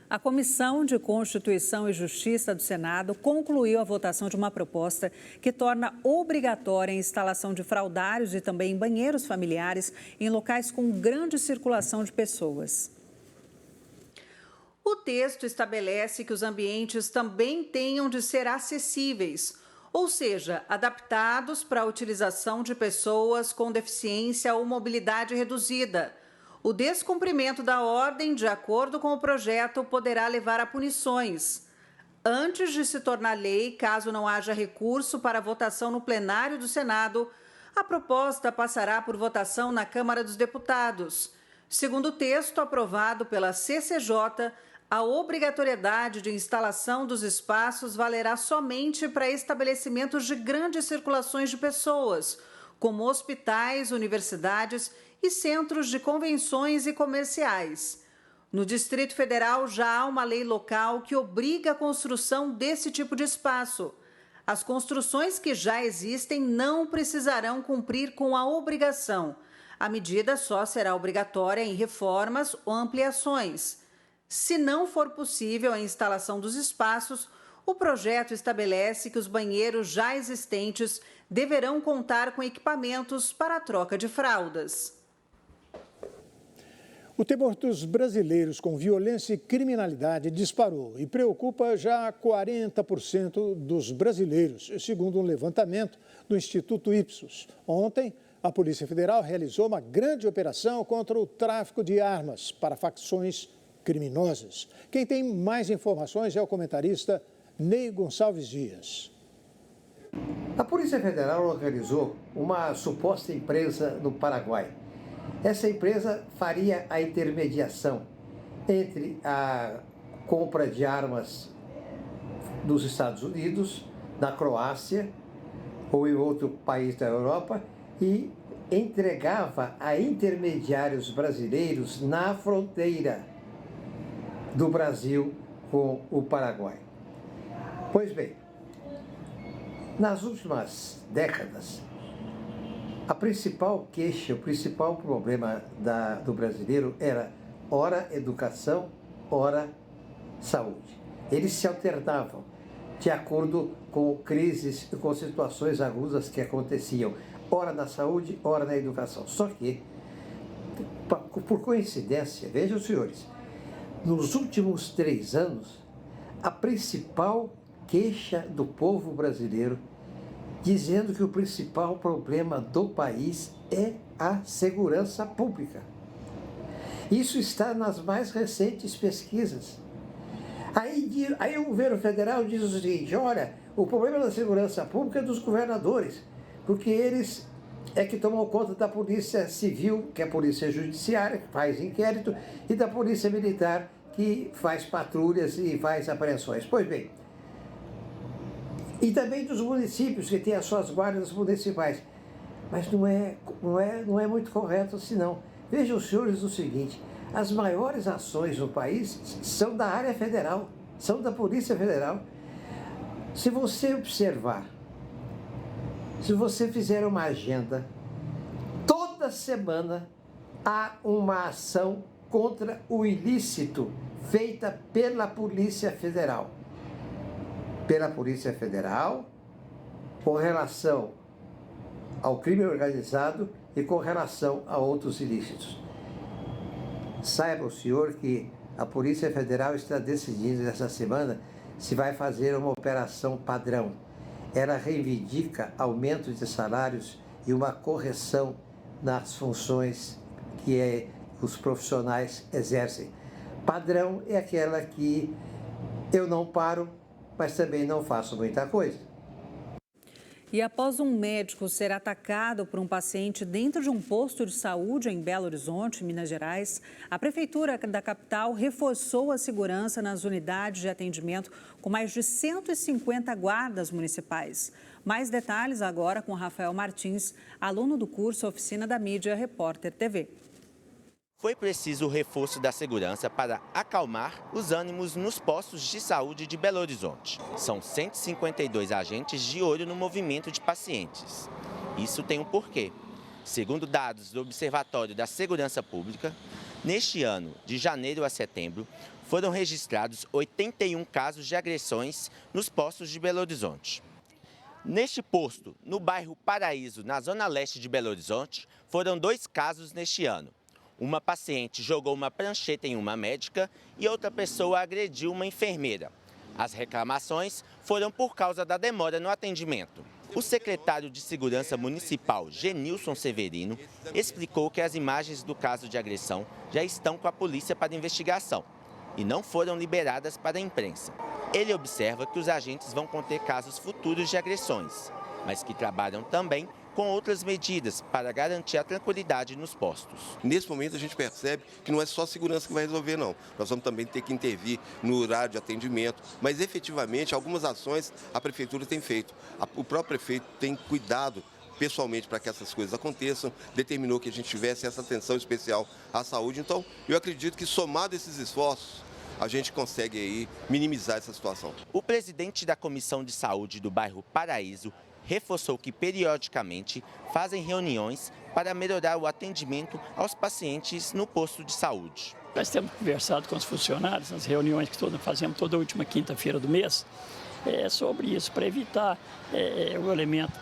A Comissão de Constituição e Justiça do Senado concluiu a votação de uma proposta que torna obrigatória a instalação de fraldários e também banheiros familiares em locais com grande circulação de pessoas. O texto estabelece que os ambientes também tenham de ser acessíveis, ou seja, adaptados para a utilização de pessoas com deficiência ou mobilidade reduzida. O descumprimento da ordem, de acordo com o projeto, poderá levar a punições. Antes de se tornar lei, caso não haja recurso para votação no plenário do Senado, a proposta passará por votação na Câmara dos Deputados. Segundo o texto aprovado pela CCJ, a obrigatoriedade de instalação dos espaços valerá somente para estabelecimentos de grandes circulações de pessoas, como hospitais, universidades e centros de convenções e comerciais. No Distrito Federal, já há uma lei local que obriga a construção desse tipo de espaço. As construções que já existem não precisarão cumprir com a obrigação. A medida só será obrigatória em reformas ou ampliações. Se não for possível a instalação dos espaços, o projeto estabelece que os banheiros já existentes deverão contar com equipamentos para a troca de fraldas. O temor dos brasileiros com violência e criminalidade disparou e preocupa já 40% dos brasileiros, segundo um levantamento do Instituto Ipsos. Ontem, a Polícia Federal realizou uma grande operação contra o tráfico de armas para facções criminosas. Quem tem mais informações é o comentarista Ney Gonçalves Dias. A Polícia Federal localizou uma suposta empresa no Paraguai. Essa empresa faria a intermediação entre a compra de armas dos Estados Unidos, na Croácia ou em outro país da Europa e entregava a intermediários brasileiros na fronteira do Brasil com o Paraguai. Pois bem, nas últimas décadas, a principal queixa, o principal problema do brasileiro era ora educação, ora saúde. Eles se alternavam de acordo com crises e com situações agudas que aconteciam, ora na saúde, ora na educação. Só que, por coincidência, vejam, senhores, nos últimos 3 anos, a principal queixa do povo brasileiro dizendo que o principal problema do país é a segurança pública. Isso está nas mais recentes pesquisas. Aí o governo federal diz o seguinte: olha, o problema da segurança pública é dos governadores, porque eles é que tomam conta da polícia civil, que é a polícia judiciária, que faz inquérito, e da polícia militar, que faz patrulhas e faz apreensões. Pois bem, e também dos municípios, que têm as suas guardas municipais. Mas não é muito correto assim, não. Vejam, senhores, o seguinte: as maiores ações no país são da área federal, são da Polícia Federal. Se você observar, se você fizer uma agenda, toda semana há uma ação contra o ilícito feita pela Polícia Federal. Pela Polícia Federal, com relação ao crime organizado e com relação a outros ilícitos. Saiba o senhor que a Polícia Federal está decidindo essa semana se vai fazer uma operação padrão. Ela reivindica aumento de salários e uma correção nas funções que os profissionais exercem. Padrão é aquela que eu não paro, mas também não faço muita coisa. E após um médico ser atacado por um paciente dentro de um posto de saúde em Belo Horizonte, Minas Gerais, a Prefeitura da capital reforçou a segurança nas unidades de atendimento com mais de 150 guardas municipais. Mais detalhes agora com Rafael Martins, aluno do curso Oficina da Mídia Repórter TV. Foi preciso o reforço da segurança para acalmar os ânimos nos postos de saúde de Belo Horizonte. São 152 agentes de olho no movimento de pacientes. Isso tem um porquê. Segundo dados do Observatório da Segurança Pública, neste ano, de janeiro a setembro, foram registrados 81 casos de agressões nos postos de Belo Horizonte. Neste posto, no bairro Paraíso, na zona leste de Belo Horizonte, foram 2 casos neste ano. Uma paciente jogou uma prancheta em uma médica e outra pessoa agrediu uma enfermeira. As reclamações foram por causa da demora no atendimento. O secretário de Segurança Municipal, Genilson Severino, explicou que as imagens do caso de agressão já estão com a polícia para investigação e não foram liberadas para a imprensa. Ele observa que os agentes vão conter casos futuros de agressões, mas que trabalham também com outras medidas para garantir a tranquilidade nos postos. Nesse momento a gente percebe que não é só a segurança que vai resolver, não. Nós vamos também ter que intervir no horário de atendimento, mas efetivamente algumas ações a prefeitura tem feito. O próprio prefeito tem cuidado pessoalmente para que essas coisas aconteçam, determinou que a gente tivesse essa atenção especial à saúde. Então, eu acredito que somado esses esforços, a gente consegue aí minimizar essa situação. O presidente da Comissão de Saúde do bairro Paraíso reforçou que, periodicamente, fazem reuniões para melhorar o atendimento aos pacientes no posto de saúde. Nós temos conversado com os funcionários nas reuniões que fazemos toda última quinta-feira do mês, sobre isso, para evitar o elemento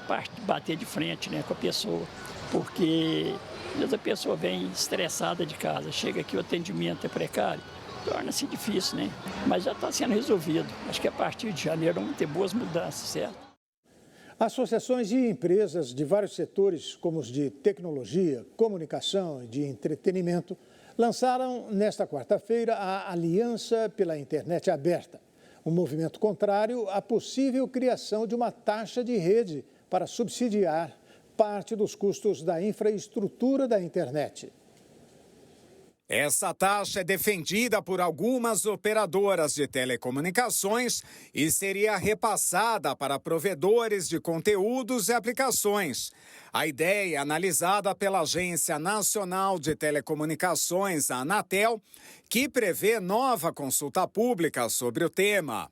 bater de frente, né, com a pessoa, porque às vezes a pessoa vem estressada de casa, chega aqui, o atendimento é precário, torna-se difícil, né? Mas já está sendo resolvido. Acho que a partir de janeiro vamos ter boas mudanças, certo? Associações e empresas de vários setores, como os de tecnologia, comunicação e de entretenimento, lançaram nesta quarta-feira a Aliança pela Internet Aberta, um movimento contrário à possível criação de uma taxa de rede para subsidiar parte dos custos da infraestrutura da internet. Essa taxa é defendida por algumas operadoras de telecomunicações e seria repassada para provedores de conteúdos e aplicações. A ideia é analisada pela Agência Nacional de Telecomunicações, a Anatel, que prevê nova consulta pública sobre o tema.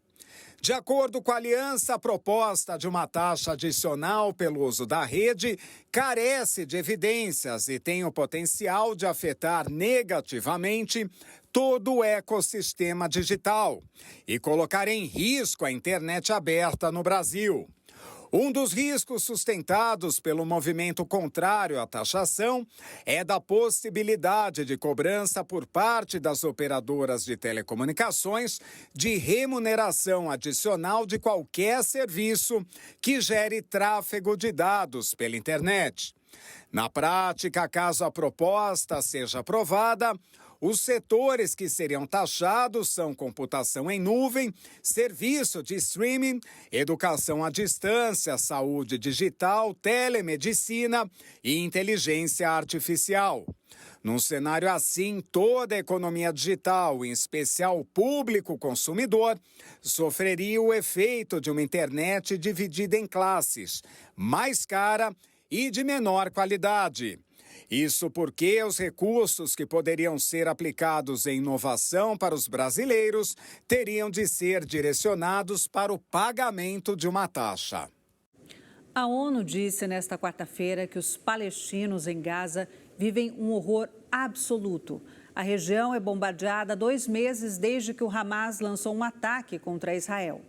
De acordo com a aliança, a proposta de uma taxa adicional pelo uso da rede carece de evidências e tem o potencial de afetar negativamente todo o ecossistema digital e colocar em risco a internet aberta no Brasil. Um dos riscos sustentados pelo movimento contrário à taxação é da possibilidade de cobrança por parte das operadoras de telecomunicações de remuneração adicional de qualquer serviço que gere tráfego de dados pela internet. Na prática, caso a proposta seja aprovada, os setores que seriam taxados são computação em nuvem, serviço de streaming, educação à distância, saúde digital, telemedicina e inteligência artificial. Num cenário assim, toda a economia digital, em especial o público consumidor, sofreria o efeito de uma internet dividida em classes, mais cara e de menor qualidade. Isso porque os recursos que poderiam ser aplicados em inovação para os brasileiros teriam de ser direcionados para o pagamento de uma taxa. A ONU disse nesta quarta-feira que os palestinos em Gaza vivem um horror absoluto. A região é bombardeada há 2 meses desde que o Hamas lançou um ataque contra Israel.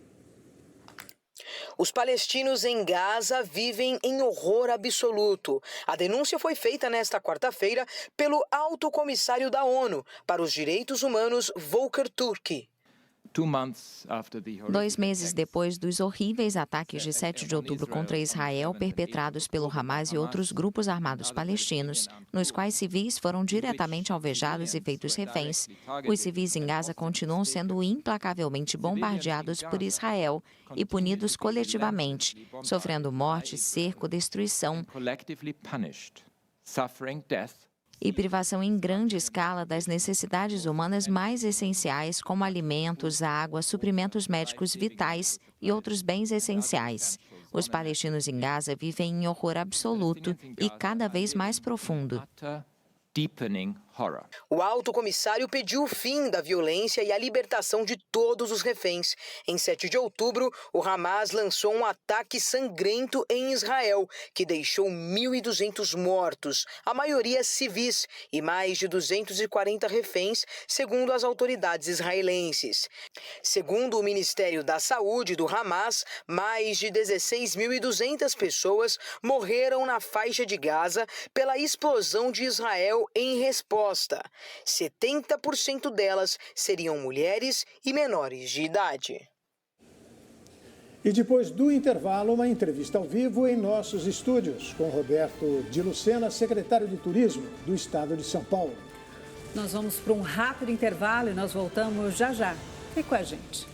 Os palestinos em Gaza vivem em horror absoluto. A denúncia foi feita nesta quarta-feira pelo Alto Comissário da ONU para os Direitos Humanos, Volker Turk. 2 meses depois dos horríveis ataques de 7 de outubro contra Israel perpetrados pelo Hamas e outros grupos armados palestinos, nos quais civis foram diretamente alvejados e feitos reféns, os civis em Gaza continuam sendo implacavelmente bombardeados por Israel e punidos coletivamente, sofrendo morte, cerco, destruição e privação em grande escala das necessidades humanas mais essenciais, como alimentos, água, suprimentos médicos vitais e outros bens essenciais. Os palestinos em Gaza vivem em horror absoluto e cada vez mais profundo. deepening horror. O alto comissário pediu o fim da violência e a libertação de todos os reféns. Em 7 de outubro, o Hamas lançou um ataque sangrento em Israel, que deixou 1.200 mortos, a maioria civis, e mais de 240 reféns, segundo as autoridades israelenses. Segundo o Ministério da Saúde do Hamas, mais de 16.200 pessoas morreram na faixa de Gaza pela explosão de Israel em resposta. 70% delas seriam mulheres e menores de idade. E depois do intervalo, uma entrevista ao vivo em nossos estúdios com Roberto de Lucena, secretário de Turismo do Estado de São Paulo. Nós vamos para um rápido intervalo e nós voltamos já já. Fique com a gente.